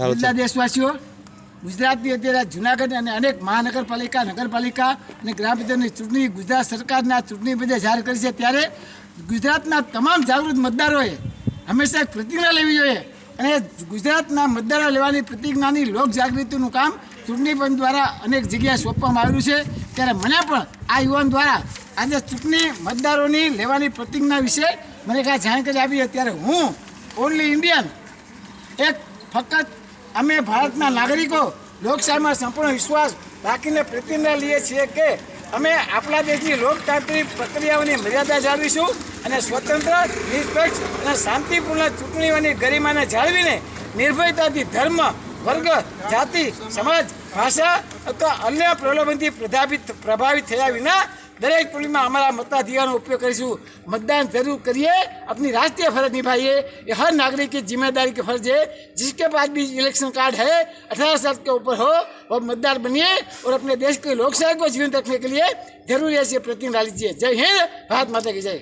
બધા દેશવાસીઓ ગુજરાતની અત્યારે જૂનાગઢ અને અનેક મહાનગરપાલિકા નગરપાલિકા અને ગ્રામ પંચાયતની ચૂંટણી ગુજરાત સરકારના ચૂંટણી પંચે જાહેર કરી છે ત્યારે ગુજરાતના તમામ જાગૃત મતદારોએ હંમેશા એક પ્રતિજ્ઞા લેવી જોઈએ અને ગુજરાતના મતદારો લેવાની પ્રતિજ્ઞાની લોક જાગૃતિનું કામ ચૂંટણી પંચ દ્વારા અનેક જગ્યાએ સોંપવામાં આવ્યું છે ત્યારે મને પણ આ યુવાન દ્વારા આજે ચૂંટણી મતદારોની લેવાની પ્રતિજ્ઞા વિશે મને કાંઈ જાણકારી આપી ત્યારે હું ઓનલી ઇન્ડિયન એક ફક્ત અમે ભારતના નાગરિકો લોકશાહીમાં સંપૂર્ણ વિશ્વાસ રાખીને પ્રતિજ્ઞા લઈએ છીએ કે અમે આપણા દેશની લોકતાંત્રિક પ્રક્રિયાઓની મર્યાદા જાળવીશું અને સ્વતંત્ર નિરપેક્ષ અને શાંતિપૂર્ણ ચૂંટણીઓની ગરિમાને જાળવીને નિર્ભયતાથી ધર્મ વર્ગ જાતિ સમાજ ભાષા અથવા અન્ય પ્રલોભનથી પ્રભાવિત થયા વિના દરેક ચૂંટણીમાં અમારા મતાધિકારનો ઉપયોગ કરીશું। मतदान जरूर करिए, अपनी राष्ट्रीय फर्ज निभाइए। ये हर नागरिक की जिम्मेदारी की फर्ज है। जिसके पास भी इलेक्शन कार्ड है 18 साल के ऊपर हो वो मतदार बनिए और अपने देश के लोकशाही को जीवित रखने के लिए जरूर ऐसी प्रतिज्ञा लीजिए। जय हिंद, भारत माता की जय।